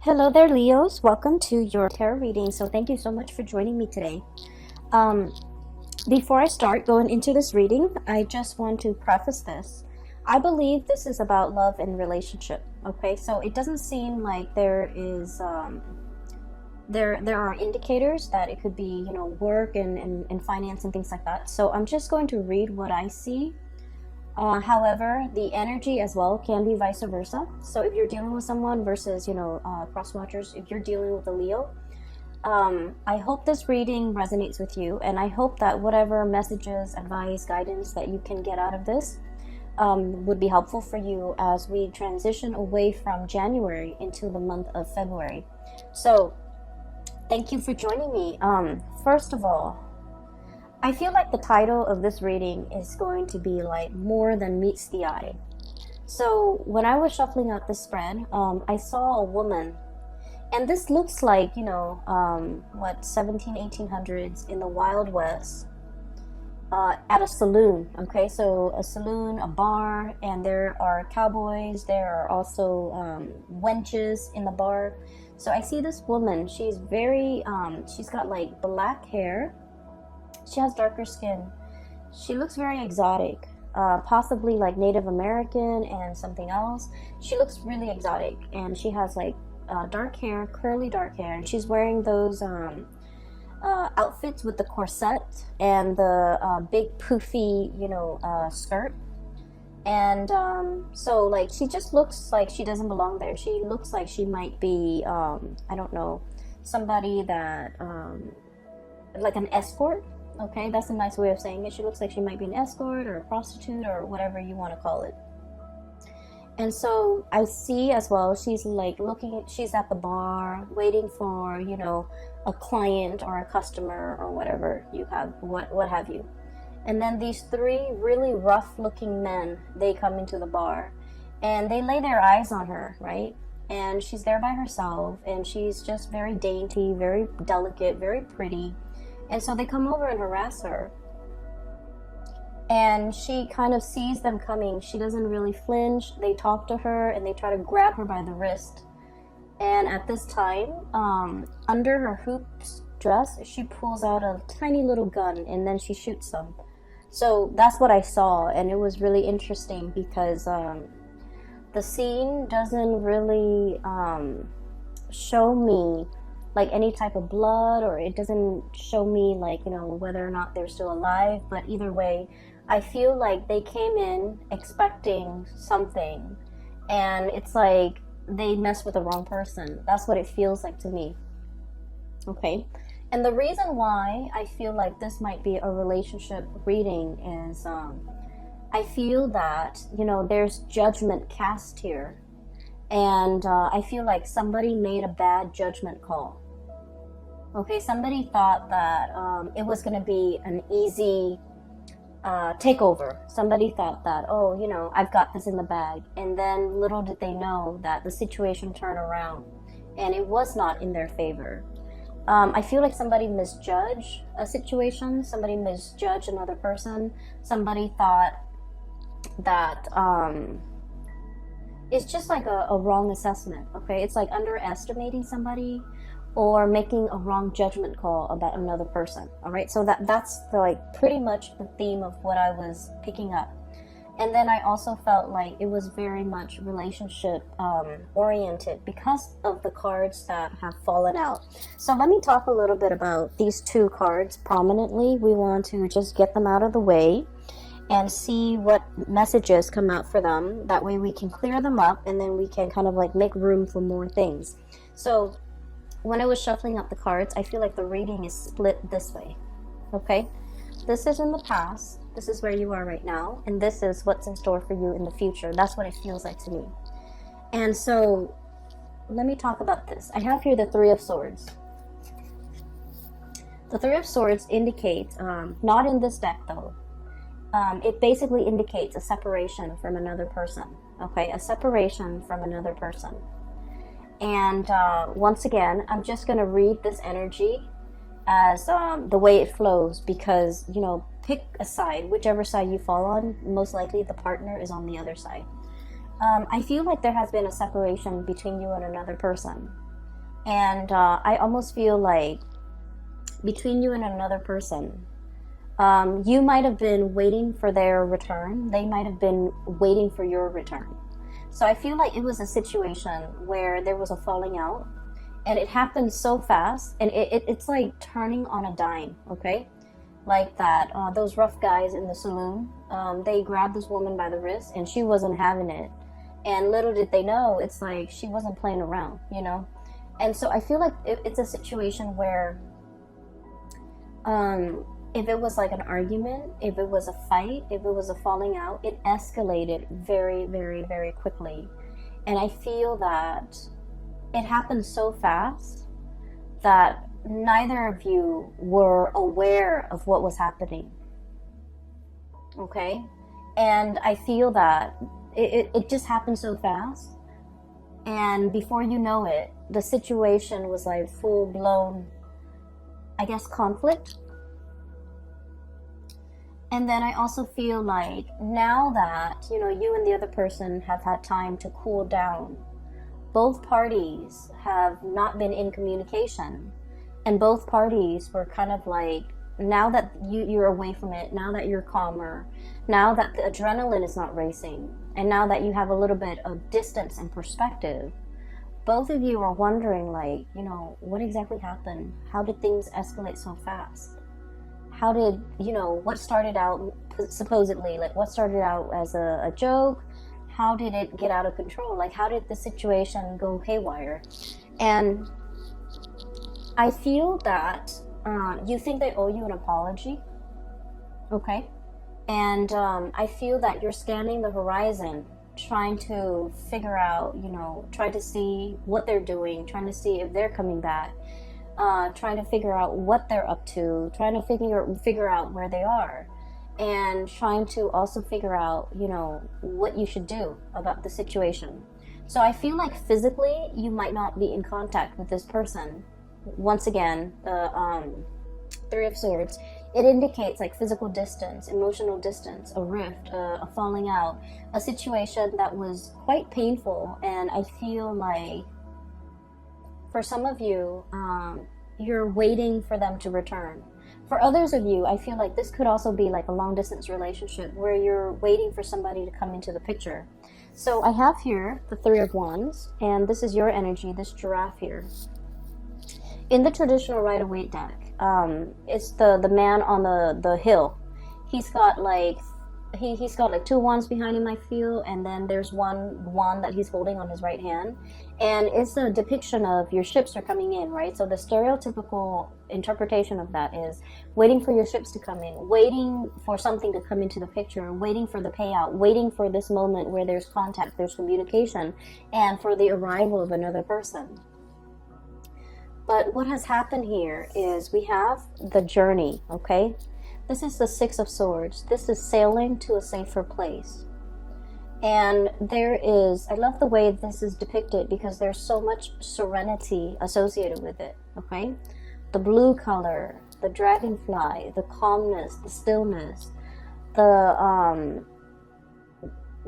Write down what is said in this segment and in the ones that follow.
Hello there, Leos. Welcome to your tarot reading. So thank you so much for joining me today. Um, Before I start going into this reading, I just want to preface this. I believe this is about love and relationship. Okay, so it doesn't seem like there is there are indicators that it could be, work and finance and things like that. So I'm just going to read what I see. However, the energy as well can be vice versa. So if you're dealing with someone versus, cross watchers, if you're dealing with a Leo, I hope this reading resonates with you. And I hope that whatever messages, advice, guidance that you can get out of this would be helpful for you as we transition away from January into the month of February. So thank you for joining me. First of all, I feel like the title of this reading is going to be like more than meets the eye. So when I was shuffling out the spread, I saw a woman, and this looks like, 1800s in the Wild West, at a saloon. Okay, so a saloon, a bar, and there are cowboys, there are also wenches in the bar. So I see this woman, she's very, she's got like black hair. She has darker skin. She looks very exotic, possibly like Native American and something else. She looks really exotic, and she has like dark hair, curly dark hair, and she's wearing those outfits with the corset and the big poofy, skirt. And so like she just looks like she doesn't belong there. She looks like she might be, I don't know, somebody that, like an escort. Okay, that's a nice way of saying it. She looks like she might be an escort or a prostitute or whatever you want to call it. And so I see as well, she's like she's at the bar waiting for, a client or a customer or whatever you have, what have you. And then these three really rough looking men, they come into the bar and they lay their eyes on her, right? And she's there by herself, and she's just very dainty, very delicate, very pretty. And so they come over and harass her. And she kind of sees them coming. She doesn't really flinch. They talk to her and they try to grab her by the wrist. And at this time, under her hoops dress, she pulls out a tiny little gun and then she shoots them. So that's what I saw. And it was really interesting because the scene doesn't really show me like any type of blood, or it doesn't show me like, whether or not they're still alive. But either way, I feel like they came in expecting something, and it's like they messed with the wrong person. That's what it feels like to me. Okay, and the reason why I feel like this might be a relationship reading is I feel that, there's judgment cast here. And I feel like somebody made a bad judgment call. Okay, somebody thought that it was going to be an easy takeover. Somebody thought that, I've got this in the bag. And then little did they know that the situation turned around and it was not in their favor. I feel like somebody misjudged a situation. Somebody misjudged another person. Somebody thought that it's just like a wrong assessment. Okay, it's like underestimating somebody or making a wrong judgment call about another person. All right, so that's pretty much the theme of what I was picking up. And then I also felt like it was very much relationship oriented because of the cards that have fallen out. So let me talk a little bit about these two cards prominently. We want to just get them out of the way and see what messages come out for them. That way we can clear them up, and then we can kind of like make room for more things. So when I was shuffling up the cards, I feel like the reading is split this way. Okay, this is in the past, this is where you are right now, and this is what's in store for you in the future. That's what it feels like to me. And so let me talk about this. I have here the Three of Swords. The Three of Swords indicates, not in this deck though, it basically indicates a separation from another person. Okay, a separation from another person. And once again, I'm just going to read this energy as the way it flows, because, pick a side, whichever side you fall on. Most likely the partner is on the other side. I feel like there has been a separation between you and another person. And I almost feel like between you and another person, you might have been waiting for their return. They might have been waiting for your return. So I feel like it was a situation where there was a falling out, and it happened so fast, and it's like turning on a dime, okay? Like that, those rough guys in the saloon, they grabbed this woman by the wrist, and she wasn't having it. And little did they know, it's like she wasn't playing around, you know? And so I feel like it's a situation where if it was like an argument, if it was a fight, if it was a falling out, it escalated very, very, very quickly. And I feel that it happened so fast that neither of you were aware of what was happening. Okay? And I feel that it just happened so fast. And before you know it, the situation was like full blown, I guess, conflict. And then I also feel like now that, you know, you and the other person have had time to cool down, both parties have not been in communication. And both parties were kind of like, now that you're away from it, now that you're calmer, now that the adrenaline is not racing, and now that you have a little bit of distance and perspective, both of you are wondering, like, you know, what exactly happened? How did things escalate so fast? How did, you know, what started out supposedly, like what started out as a joke, how did it get out of control? Like, how did the situation go haywire? And I feel that you think they owe you an apology, okay? And I feel that you're scanning the horizon, trying to figure out, you know, trying to see what they're doing, trying to see if they're coming back, trying to figure out what they're up to, trying to figure out where they are, and trying to also figure out, you know, what you should do about the situation. So I feel like physically you might not be in contact with this person. Once again, the Three of Swords, it indicates like physical distance, emotional distance, a rift, a falling out, a situation that was quite painful. And I feel like for some of you, you're waiting for them to return. For others of you, I feel like this could also be like a long distance relationship where you're waiting for somebody to come into the picture. So I have here the Three of Wands, and this is your energy, this giraffe here. In the traditional Rider-Waite deck, it's the man on the hill. He's got like he's got like two wands behind him, I feel, and then there's one wand that he's holding on his right hand, and it's a depiction of your ships are coming in, right? So the stereotypical interpretation of that is waiting for your ships to come in, waiting for something to come into the picture, waiting for the payout, waiting for this moment where there's contact, there's communication, and for the arrival of another person. But what has happened here is we have the journey, okay? This is the Six of Swords. This is sailing to a safer place. And there is, I love the way this is depicted because there's so much serenity associated with it, okay? The blue color, the dragonfly, the calmness, the stillness, the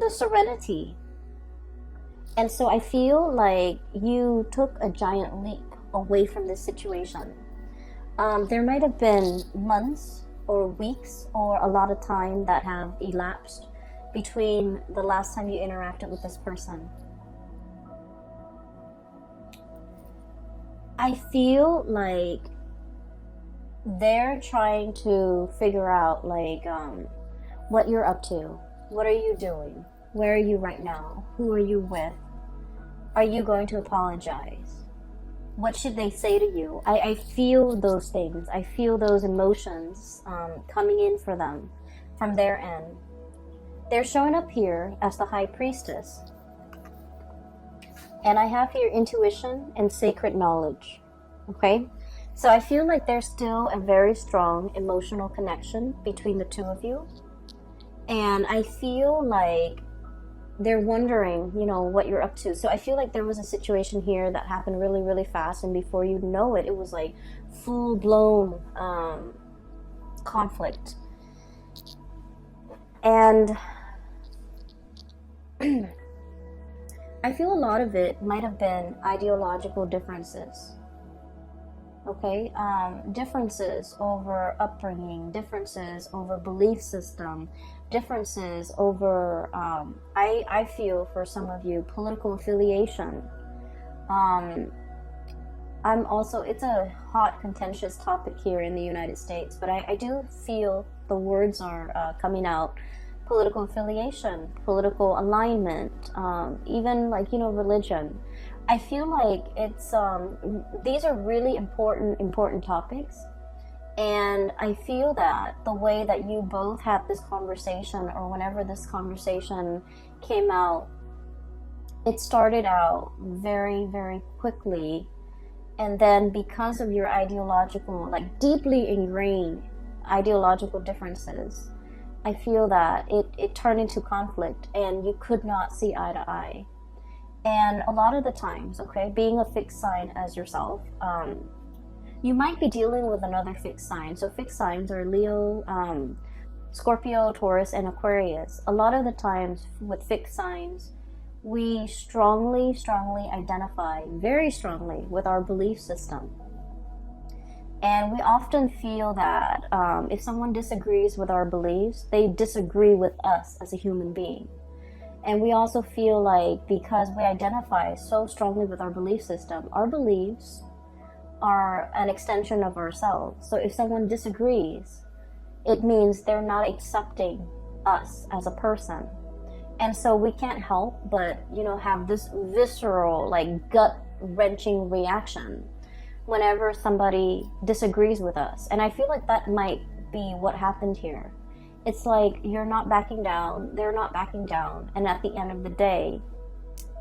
serenity. And so I feel like you took a giant leap away from this situation. There might have been months or weeks or a lot of time that have elapsed between the last time you interacted with this person. I feel like they're trying to figure out like what you're up to. What are you doing? Where are you right now? Who are you with? Are you going to apologize? What should they say to you? I feel those things. I feel those emotions coming in for them from their end. They're showing up here as the High Priestess. And I have here intuition and sacred knowledge. Okay? So I feel like there's still a very strong emotional connection between the two of you. And I feel like they're wondering, you know, what you're up to. So I feel like there was a situation here that happened really, really fast, and before you know it, it was like full-blown conflict. And I feel a lot of it might have been ideological differences. Okay, differences over upbringing, differences over belief system, differences over, I feel for some of you, political affiliation. I'm also, it's a hot, contentious topic here in the United States, but I do feel the words are coming out. Political affiliation, political alignment, even like, religion. I feel like it's these are really important topics, and I feel that the way that you both had this conversation, or whenever this conversation came out, it started out very, very quickly, and then because of your ideological, like deeply ingrained ideological differences, I feel that it turned into conflict, and you could not see eye to eye. And a lot of the times, okay, being a fixed sign as yourself, you might be dealing with another fixed sign. So fixed signs are Leo, Scorpio, Taurus, and Aquarius. A lot of the times with fixed signs, we strongly identify, very strongly, with our belief system. And we often feel that if someone disagrees with our beliefs, they disagree with us as a human being. And we also feel like because we identify so strongly with our belief system, our beliefs are an extension of ourselves. So if someone disagrees, it means they're not accepting us as a person. And so we can't help but, have this visceral, like gut-wrenching reaction whenever somebody disagrees with us. And I feel like that might be what happened here. It's like you're not backing down, they're not backing down, and at the end of the day,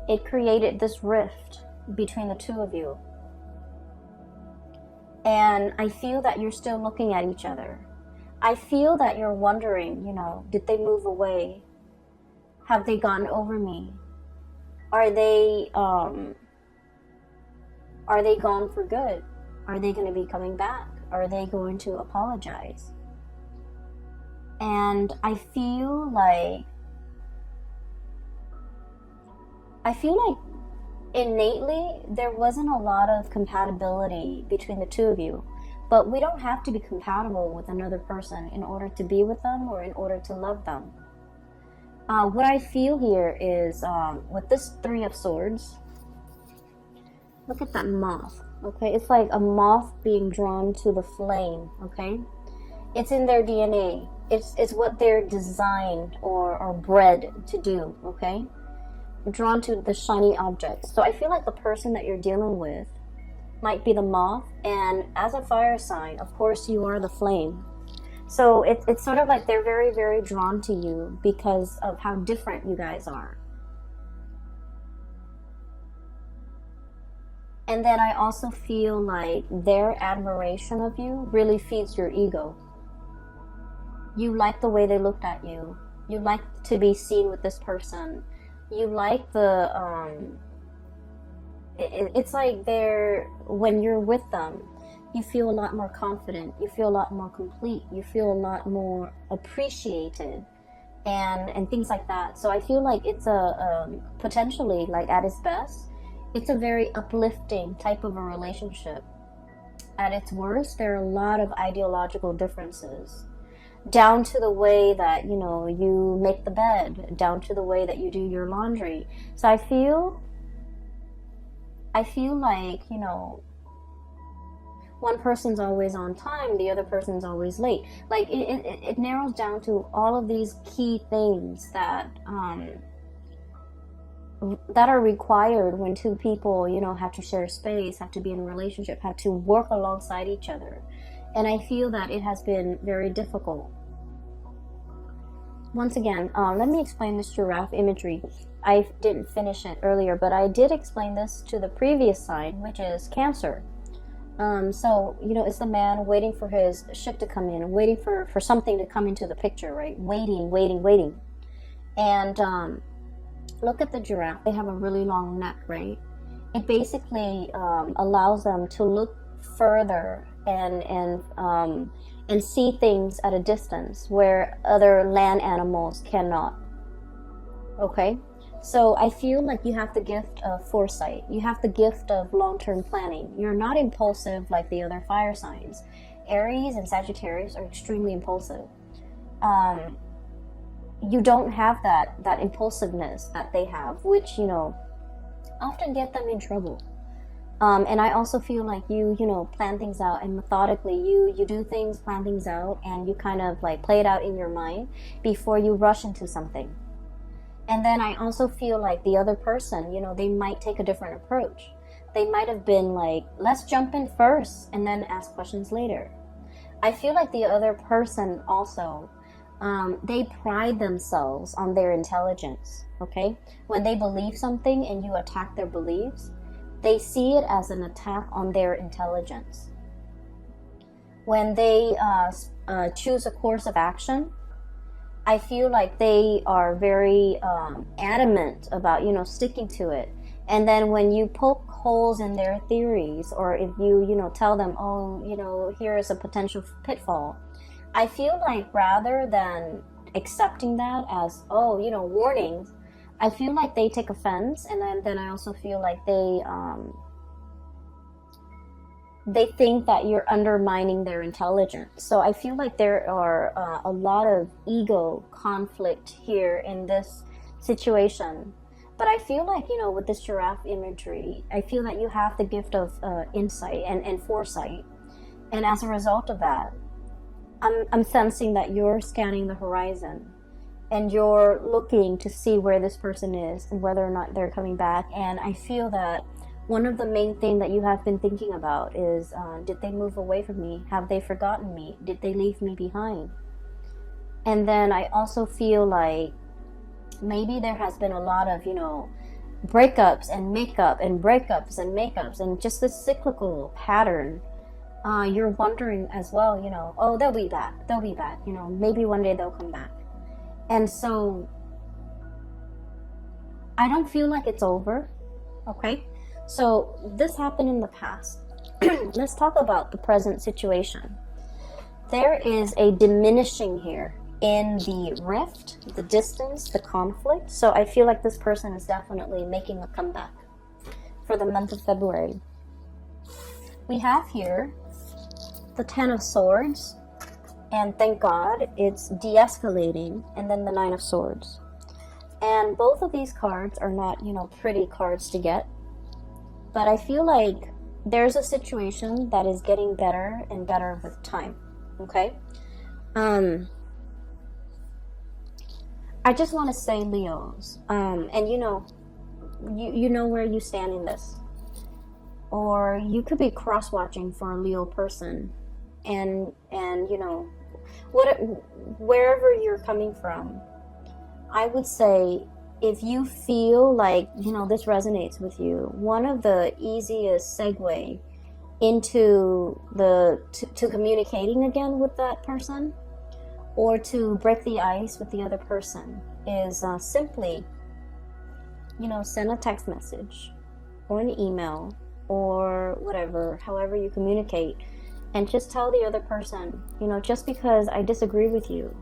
it created this rift between the two of you. And I feel that you're still looking at each other. I feel that you're wondering, did they move away? Have they gotten over me? Are they gone for good? Are they going to be coming back? Are they going to apologize? And I feel like innately there wasn't a lot of compatibility between the two of you. But we don't have to be compatible with another person in order to be with them or in order to love them. What I feel here is with this Three of Swords, look at that moth, okay? It's like a moth being drawn to the flame, okay? It's in their DNA. It's what they're designed or bred to do, okay? Drawn to the shiny objects. So I feel like the person that you're dealing with might be the moth, and as a fire sign, of course, you are the flame. So it's sort of like they're very, very drawn to you because of how different you guys are. And then I also feel like their admiration of you really feeds your ego. You like the way they looked at you. You like to be seen with this person. You like the, it's like when you're with them, you feel a lot more confident. You feel a lot more complete. You feel a lot more appreciated and things like that. So I feel like it's potentially, like at its best, it's a very uplifting type of a relationship. At its worst, there are a lot of ideological differences. Down to the way that, you make the bed, down to the way that you do your laundry. So I feel like, one person's always on time, the other person's always late. Like, it narrows down to all of these key things that are required when two people, have to share space, have to be in a relationship, have to work alongside each other. And I feel that it has been very difficult. Once again, let me explain this giraffe imagery. I didn't finish it earlier, but I did explain this to the previous sign, which is Cancer. So, it's the man waiting for his ship to come in, waiting for something to come into the picture, right? Waiting. And look at the giraffe. They have a really long neck, right? It basically allows them to look further and see things at a distance where other land animals cannot. Okay? So I feel like you have the gift of foresight. You have the gift of long-term planning. You're not impulsive like the other fire signs. Aries and Sagittarius are extremely impulsive. You don't have that impulsiveness that they have, which, you know, often get them in trouble. And I also feel like you know, plan things out, and methodically you do things, plan things out, and you kind of like play it out in your mind before you rush into something. And then I also feel like the other person, you know, they might take a different approach. They might have been like, let's jump in first and then ask questions later. I feel like the other person also, they pride themselves on their intelligence, okay? When they believe something and you attack their beliefs, they see it as an attack on their intelligence. When they choose a course of action, I feel like they are very adamant about, you know, sticking to it. And then when you poke holes in their theories, or if you know, tell them, oh, you know, here is a potential pitfall, I feel like rather than accepting that as, oh, you know, warnings, I feel like they take offense. And then I also feel like they think that you're undermining their intelligence. So I feel like there are a lot of ego conflict here in this situation. But I feel like, you know, with this giraffe imagery, I feel that you have the gift of insight and foresight. And as a result of that, I'm sensing that you're scanning the horizon and you're looking to see where this person is and whether or not they're coming back. And I feel that one of the main things that you have been thinking about is, did they move away from me? Have they forgotten me? Did they leave me behind? And then I also feel like maybe there has been a lot of, you know, breakups and makeup and breakups and makeups and just this cyclical pattern. You're wondering as well, you know, oh, they'll be back, you know, maybe one day they'll come back. And so I don't feel like it's over, okay? So this happened in the past. Let's talk about the present situation. There is a diminishing here in the rift, the distance, the conflict. So I feel like this person is definitely making a comeback for the month of February. We have here the Ten of Swords, and thank God it's de-escalating, and then the Nine of Swords. And both of these cards are not, you know, pretty cards to get. But I feel like there's a situation that is getting better and better with time, okay? I just want to say, Leos, and you know where you stand in this. Or you could be cross-watching for a Leo person, and you know, wherever you're coming from, I would say, if you feel like, you know, this resonates with you, one of the easiest segue into to communicating again with that person, or to break the ice with the other person, is simply, you know, send a text message or an email or whatever, however you communicate, and just tell the other person, you know, just because I disagree with you,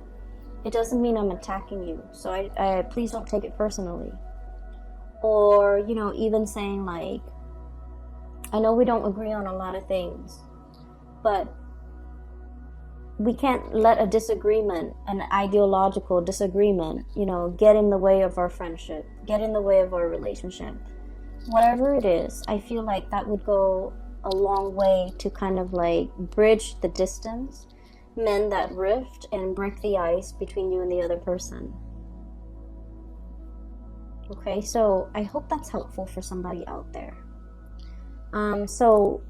it doesn't mean I'm attacking you, so I please don't take it personally. Or, you know, even saying like, I know we don't agree on a lot of things, but we can't let a disagreement, an ideological disagreement, you know, get in the way of our friendship, get in the way of our relationship. Whatever it is, I feel like that would go a long way to kind of like bridge the distance, mend that rift, and break the ice between you and the other person. Okay, so I hope that's helpful for somebody out there. So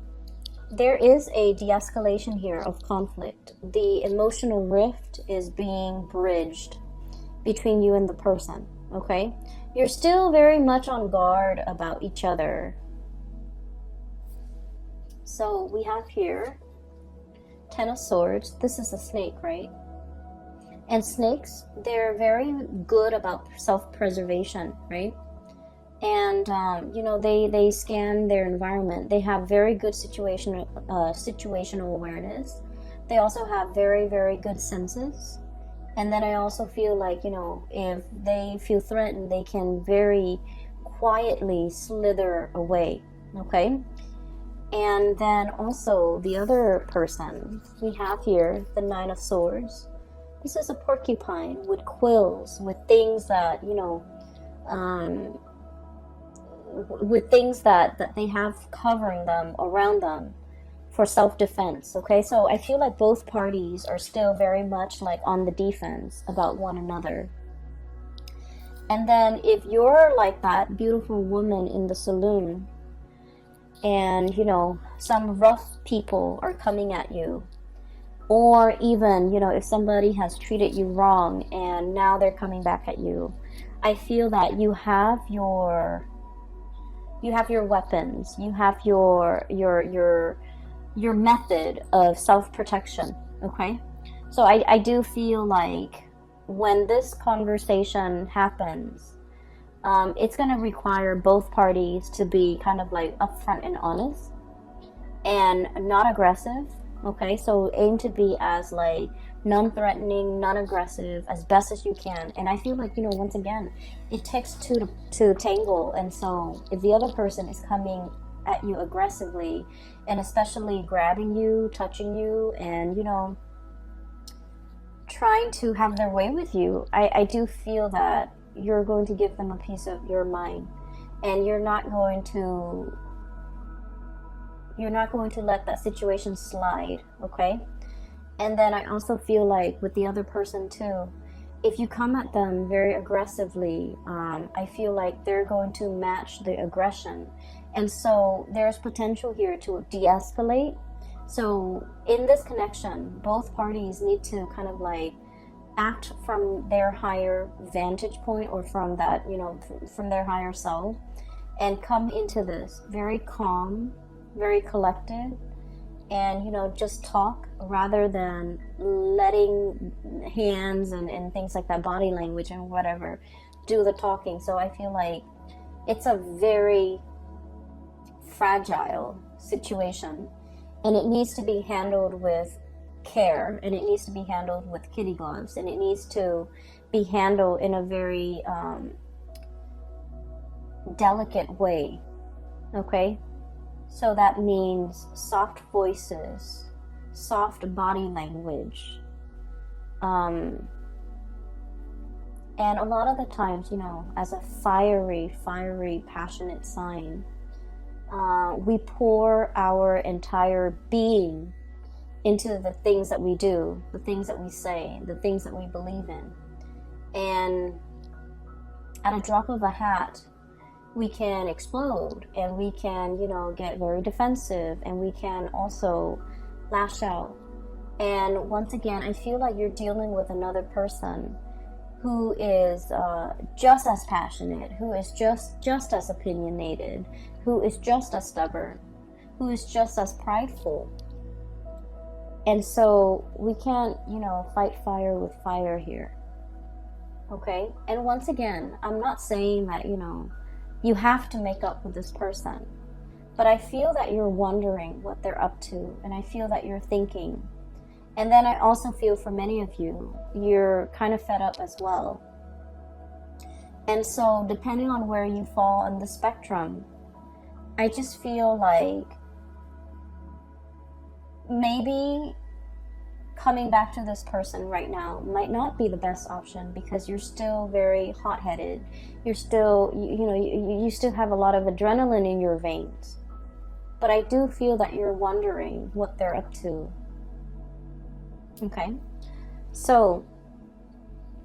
there is a de-escalation here of conflict. The emotional rift is being bridged between you and the person, okay? You're still very much on guard about each other. So we have here Ten of Swords. This is a snake, right? And snakes, they're very good about self-preservation, right? And you know, they scan their environment. They have very good situational awareness. They also have very, very good senses. And then I also feel like, you know, if they feel threatened, they can very quietly slither away, okay? And then also the other person we have here, the Nine of Swords. This is a porcupine with quills, with things that, you know, with things that they have covering them, around them, for self-defense. Okay, so I feel like both parties are still very much like on the defense about one another. And then if you're like that beautiful woman in the saloon, and you know, some rough people are coming at you, or even, you know, if somebody has treated you wrong and now they're coming back at you, I feel that you have your weapons, you have your method of self-protection, okay? So I do feel like when this conversation happens, it's going to require both parties to be kind of like upfront and honest and not aggressive, okay? So aim to be as like non-threatening, non-aggressive as best as you can. And I feel like, you know, once again, it takes two to tangle. And so if the other person is coming at you aggressively, and especially grabbing you, touching you, and, you know, trying to have their way with you, I do feel that you're going to give them a piece of your mind, and you're not going to let that situation slide, okay? And then I also feel like with the other person too, if you come at them very aggressively, I feel like they're going to match the aggression. And so there's potential here to de-escalate. So in this connection, both parties need to kind of like act from their higher vantage point, or from that, you know, from their higher self, and come into this very calm, very collected, and, you know, just talk rather than letting hands and things like that, body language and whatever, do the talking. So I feel like it's a very fragile situation, and it needs to be handled with care, and it needs to be handled with kitty gloves, and it needs to be handled in a very delicate way, okay? So that means soft voices, soft body language, and a lot of the times, you know, as a fiery, passionate sign, we pour our entire being into the things that we do, the things that we say, the things that we believe in. And at a drop of a hat, we can explode, and we can, you know, get very defensive, and we can also lash out. And once again, I feel like you're dealing with another person who is just as passionate, who is just as opinionated, who is just as stubborn, who is just as prideful. And so we can't, you know, fight fire with fire here, okay? And once again, I'm not saying that, you know, you have to make up with this person, but I feel that you're wondering what they're up to, and I feel that you're thinking. And then I also feel for many of you, you're kind of fed up as well. And so depending on where you fall on the spectrum, I just feel like maybe coming back to this person right now might not be the best option, because you're still very hot-headed. You're still, you still have a lot of adrenaline in your veins. But I do feel that you're wondering what they're up to. Okay? So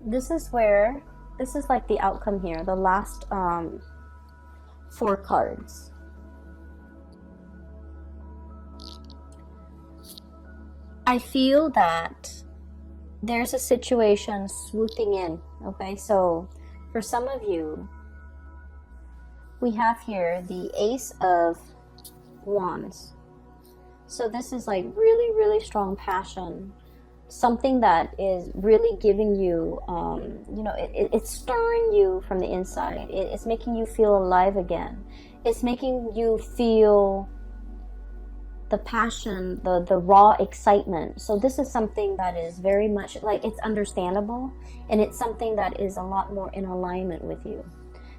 this is like the outcome here, the last 4 cards. I feel that there's a situation swooping in, okay? So for some of you, we have here the Ace of Wands. So this is like really, really strong passion. Something that is really giving you, it's stirring you from the inside. It's making you feel alive again. It's making you feel the passion, the raw excitement. So this is something that is very much like, it's understandable, and it's something that is a lot more in alignment with you.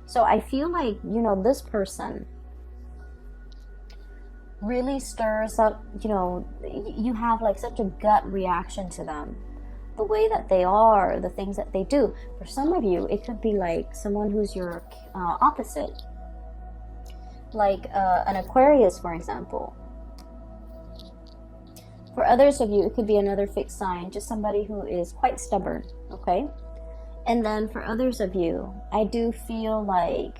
So I feel like, you know, this person really stirs up, you know, you have like such a gut reaction to them. The way that they are, the things that they do. For some of you, it could be like someone who's your opposite. Like an Aquarius, for example. For others of you, it could be another fixed sign, just somebody who is quite stubborn, okay? And then for others of you, I do feel like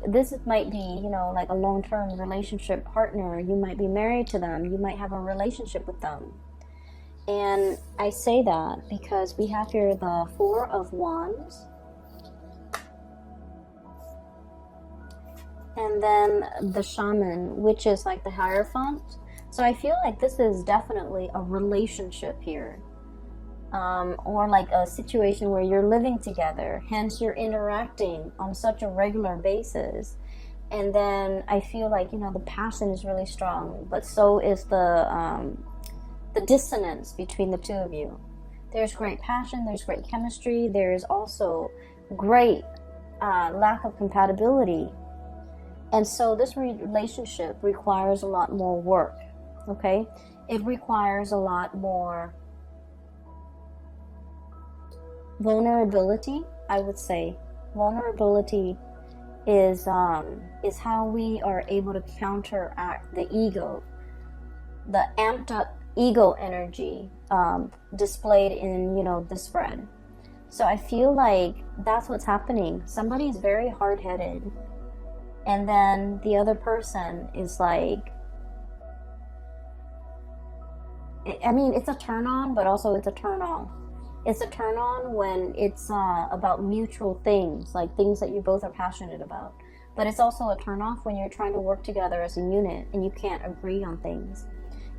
this might be, you know, like a long-term relationship partner. You might be married to them. You might have a relationship with them. And I say that because we have here the Four of Wands. And then the Shaman, which is like the Hierophant. So I feel like this is definitely a relationship here. Or like a situation where you're living together, hence you're interacting on such a regular basis. And then I feel like, you know, the passion is really strong, but so is the dissonance between the two of you. There's great passion, there's great chemistry, there's also great lack of compatibility. And so this relationship requires a lot more work, okay? It requires a lot more vulnerability, I would say. Vulnerability is how we are able to counteract the ego, the amped up ego energy displayed in, you know, the spread. So I feel like that's what's happening. Somebody's very hard-headed, and then the other person is like, I mean, it's a turn on, but also it's a turn off. It's a turn on when it's about mutual things, like things that you both are passionate about. But it's also a turn off when you're trying to work together as a unit and you can't agree on things.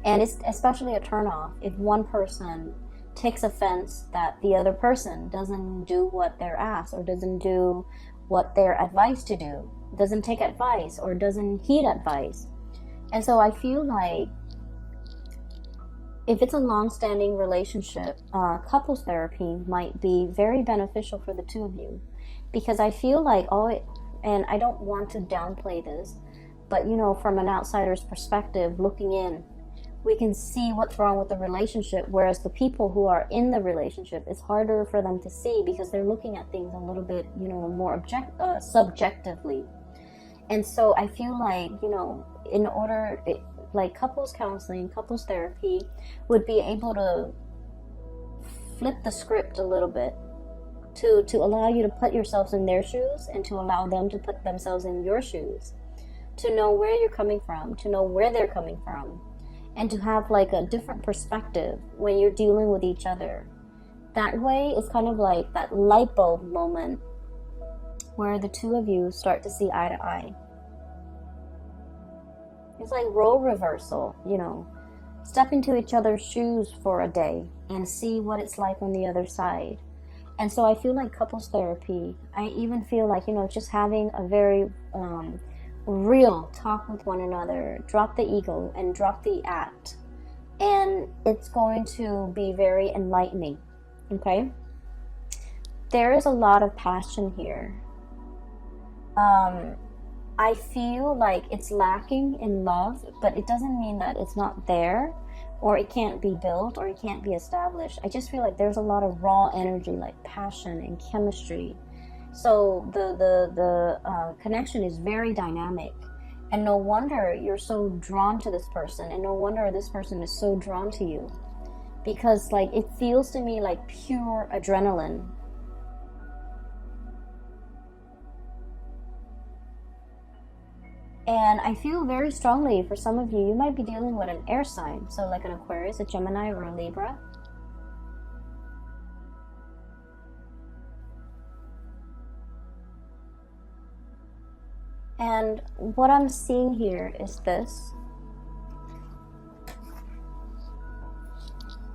And it's especially a turn off if one person takes offense that the other person doesn't do what they're asked, or doesn't do what they're advised to do, doesn't take advice, or doesn't heed advice. And so I feel like if it's a long-standing relationship, couples therapy might be very beneficial for the two of you. Because I feel like and I don't want to downplay this, but you know, from an outsider's perspective, looking in, we can see what's wrong with the relationship, whereas the people who are in the relationship, it's harder for them to see because they're looking at things a little bit, you know, more subjectively. And so I feel like, you know, like couples counseling, couples therapy would be able to flip the script a little bit to allow you to put yourselves in their shoes and to allow them to put themselves in your shoes, to know where you're coming from, to know where they're coming from, and to have like a different perspective when you're dealing with each other. That way, it's kind of like that light bulb moment where the two of you start to see eye to eye. It's like role reversal, you know. Step into each other's shoes for a day and see what it's like on the other side. And so I feel like couples therapy, I even feel like, you know, just having a very real talk with one another, drop the ego and drop the act. And it's going to be very enlightening, okay? There is a lot of passion here. I feel like it's lacking in love, but it doesn't mean that it's not there, or it can't be built, or it can't be established. I just feel like there's a lot of raw energy, like passion and chemistry. So the connection is very dynamic, and no wonder you're so drawn to this person, and no wonder this person is so drawn to you, because like it feels to me like pure adrenaline. And I feel very strongly for some of you, you might be dealing with an air sign. So like an Aquarius, a Gemini, or a Libra. And what I'm seeing here is this.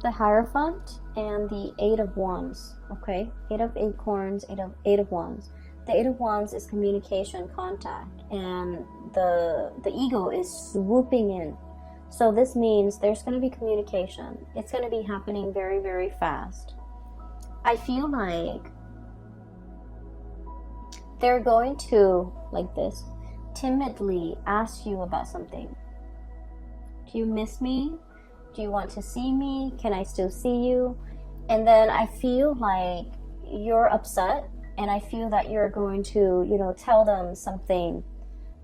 The Hierophant and the Eight of Wands. Okay? Eight of Acorns, Eight of Wands. The Eight of Wands is communication, contact, and the ego is swooping in. So this means there's going to be communication. It's going to be happening very, very fast. I feel like they're going to, like this, timidly ask you about something. Do you miss me? Do you want to see me? Can I still see you? And then I feel like you're upset, and I feel that you're going to, you know, tell them something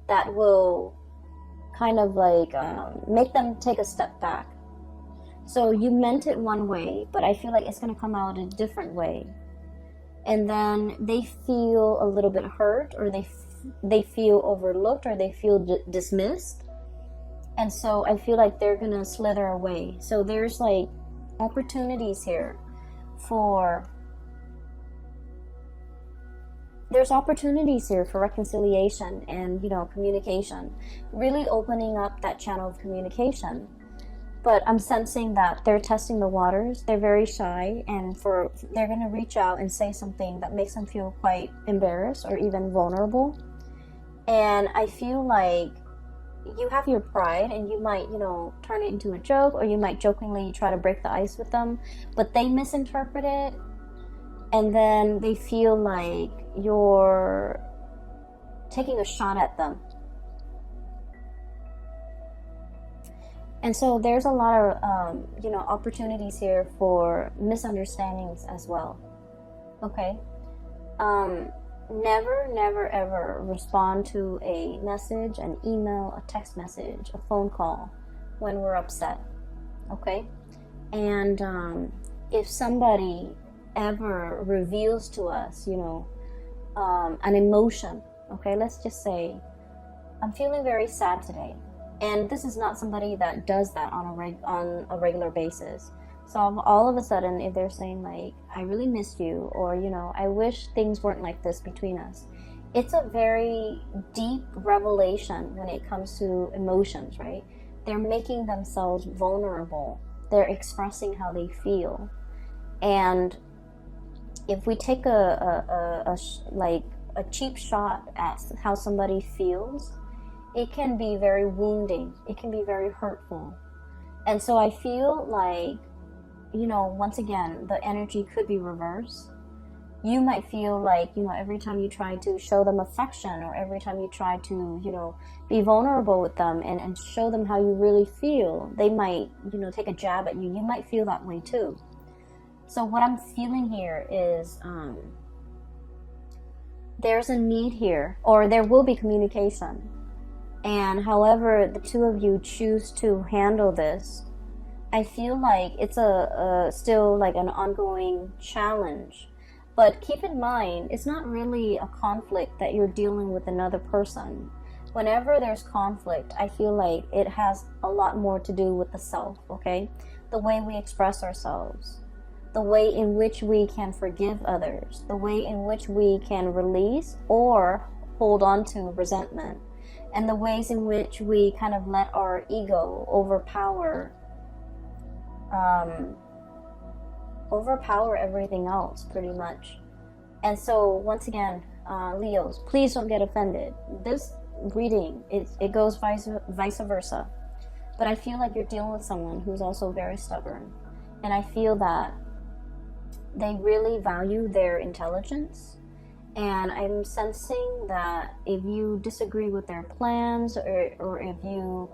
that will kind of like make them take a step back. So you meant it one way, but I feel like it's going to come out a different way. And then they feel a little bit hurt, or they feel overlooked, or they feel dismissed. And so I feel like they're going to slither away. So there's like opportunities here for reconciliation and, you know, communication, really opening up that channel of communication. But I'm sensing that they're testing the waters. They're very shy, and they're going to reach out and say something that makes them feel quite embarrassed or even vulnerable. And I feel like you have your pride, and you might, you know, turn it into a joke, or you might jokingly try to break the ice with them, but they misinterpret it, and then they feel like you're taking a shot at them. And so there's a lot of, you know, opportunities here for misunderstandings as well. Okay? Never, ever respond to a message, an email, a text message, a phone call when we're upset. Okay? And if somebody ever reveals to us, you know, an emotion, okay, let's just say, I'm feeling very sad today. And this is not somebody that does that on a regular basis. So all of a sudden, if they're saying like, I really miss you, or, you know, I wish things weren't like this between us, it's a very deep revelation when it comes to emotions, right? They're making themselves vulnerable. They're expressing how they feel. And if we take a cheap shot at how somebody feels, it can be very wounding. It can be very hurtful. And so I feel like, you know, once again, the energy could be reversed. You might feel like, you know, every time you try to show them affection, or every time you try to, you know, be vulnerable with them and show them how you really feel, they might, you know, take a jab at you. You might feel that way too. So what I'm feeling here is there's a need here, or there will be communication. And however the two of you choose to handle this, I feel like it's still like an ongoing challenge. But keep in mind, it's not really a conflict that you're dealing with another person. Whenever there's conflict, I feel like it has a lot more to do with the self, okay? The way we express ourselves, the way in which we can forgive others, the way in which we can release or hold on to resentment, and the ways in which we kind of let our ego overpower everything else, pretty much. And so once again, Leos, please don't get offended. This reading, it goes vice versa. But I feel like you're dealing with someone who's also very stubborn, and I feel that they really value their intelligence. And I'm sensing that if you disagree with their plans, or if you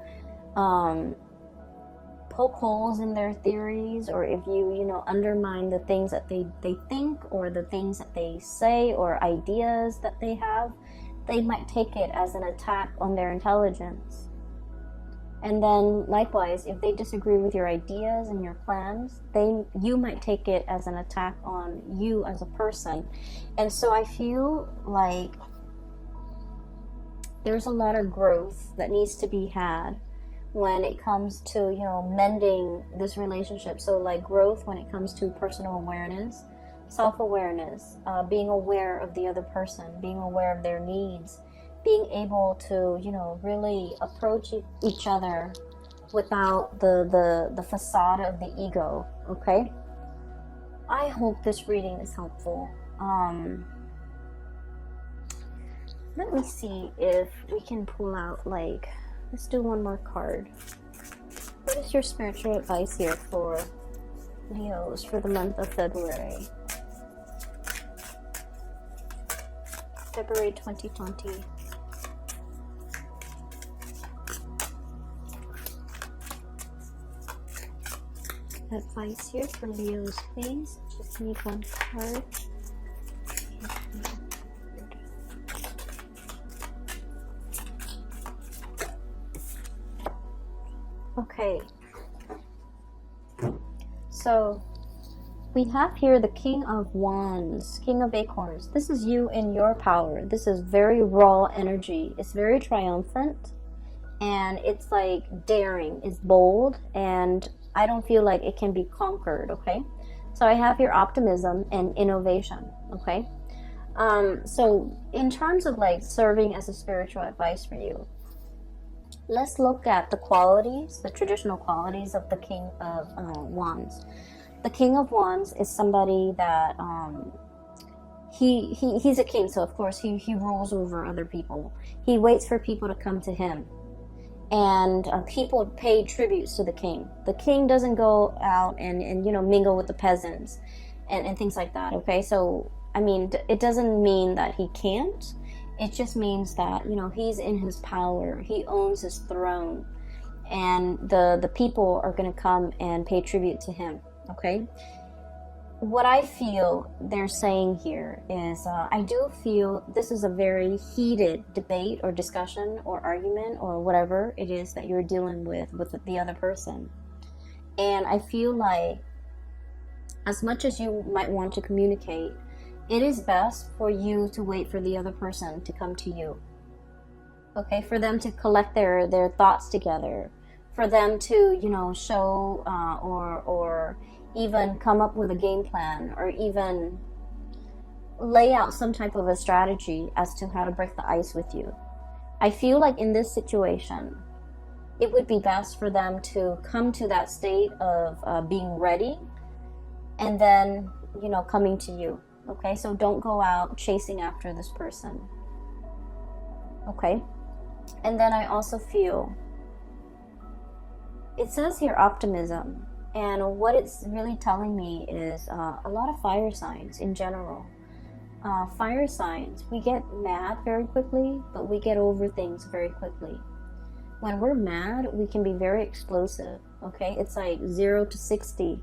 poke holes in their theories, or if you know, undermine the things that they think, or the things that they say, or ideas that they have, they might take it as an attack on their intelligence. And then likewise, if they disagree with your ideas and your plans, you might take it as an attack on you as a person. And so I feel like there's a lot of growth that needs to be had when it comes to, you know, mending this relationship. So like growth when it comes to personal awareness, self-awareness, being aware of the other person, being aware of their needs, being able to, you know, really approach each other without the facade of the ego. Okay, I hope this reading is helpful. Let me see if we can pull out, like, let's do one more card. What is your spiritual advice here for Leos for the month of February? February 2020. Advice here for Leos, please. Just need one card. Okay. So we have here the King of Wands, King of Acorns. This is you in your power. This is very raw energy. It's very triumphant, and it's like daring. It's bold, and I don't feel like it can be conquered, okay? So I have here optimism and innovation, okay? So in terms of like serving as a spiritual advice for you, let's look at the qualities, the traditional qualities of the King of Wands. The King of Wands is somebody that he's a king, so of course he rules over other people. He waits for people to come to him, and people pay tributes to the king. The king doesn't go out and you know, mingle with the peasants and things like that, okay? So I mean, it doesn't mean that he can't. It just means that, you know, he's in his power. He owns his throne, and the people are going to come and pay tribute to him, okay? What I feel they're saying here is, I do feel this is a very heated debate or discussion or argument or whatever it is that you're dealing with the other person. And I feel like as much as you might want to communicate, it is best for you to wait for the other person to come to you. Okay, for them to collect their thoughts together, for them to, you know, show or even come up with a game plan, or even lay out some type of a strategy as to how to break the ice with you. I feel like in this situation, it would be best for them to come to that state of being ready, and then, you know, coming to you. Okay, so don't go out chasing after this person. Okay, and then I also feel, it says here optimism, and what it's really telling me is a lot of fire signs in general. Fire signs, we get mad very quickly, but we get over things very quickly. When we're mad, we can be very explosive, okay? It's like 0 to 60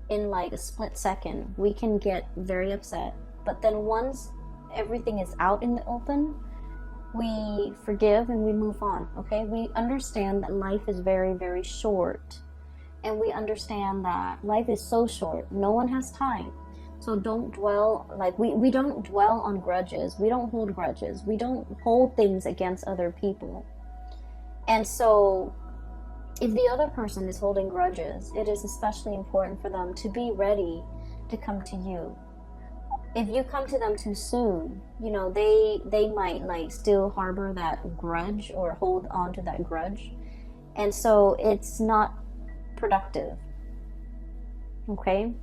in like a split second. We can get very upset, but then once everything is out in the open, we forgive and we move on, okay? We understand that life is very, very short, and we understand that life is so short. No one has time. So don't dwell, like we don't dwell on grudges. We don't hold grudges. We don't hold things against other people. And so if the other person is holding grudges, it is especially important for them to be ready to come to you. If you come to them too soon, you know, they might like still harbor that grudge or hold on to that grudge. And so it's not productive. Okay?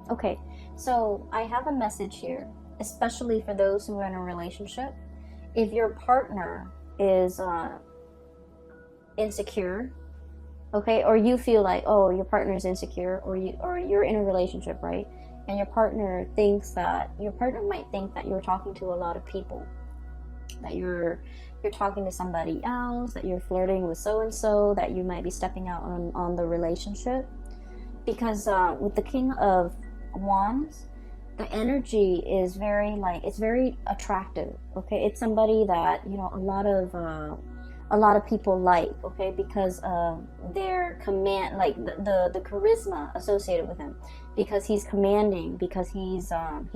Okay, so I have a message here, especially for those who are in a relationship. If your partner is insecure, okay, or you feel like, oh, your partner is insecure, or you're in a relationship, right? And your partner might think that you're talking to a lot of people, that you're talking to somebody else, that you're flirting with so and so, that you might be stepping out on the relationship. Because with the King of Wands, the energy is very it's very attractive, okay? It's somebody that, you know, a lot of people like, okay, because of their command, like the charisma associated with him, because he's commanding, because he's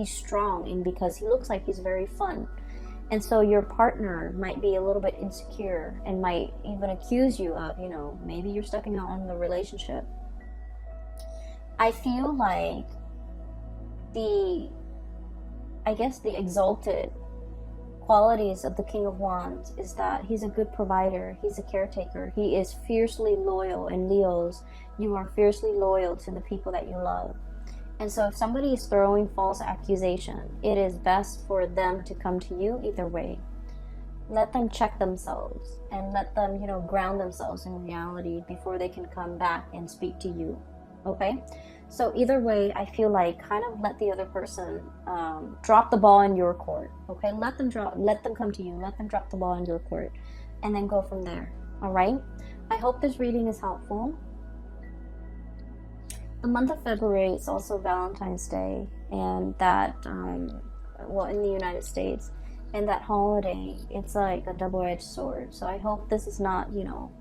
strong, and because he looks like he's very fun. And so your partner might be a little bit insecure and might even accuse you of, you know, maybe you're stepping out on the relationship. I feel like the exalted qualities of the King of Wands is that he's a good provider, he's a caretaker, he is fiercely loyal. And Leos, you are fiercely loyal to the people that you love. And so if somebody is throwing false accusation, it is best for them to come to you either way. Let them check themselves and let them, you know, ground themselves in reality before they can come back and speak to you. Okay? So either way, I feel like kind of let the other person drop the ball in your court. Okay? Let them come to you. Let them drop the ball in your court, and then go from there. All right? I hope this reading is helpful. The month of February is also Valentine's Day, and that, well, in the United States, and that holiday, it's like a double-edged sword. So I hope this is not, you know,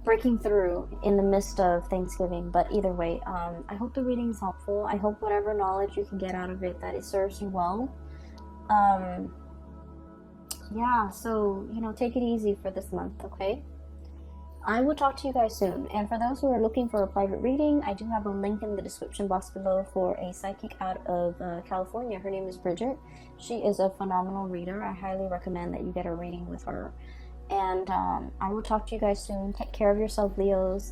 breaking through in the midst of Thanksgiving. But either way, I hope the reading is helpful. I hope whatever knowledge you can get out of it, that it serves you well. Yeah, so, you know, take it easy for this month, okay? I will talk to you guys soon. And for those who are looking for a private reading, I do have a link in the description box below for a psychic out of California. Her name is Bridget. She is a phenomenal reader. I highly recommend that you get a reading with her. And I will talk to you guys soon. Take care of yourself, Leos.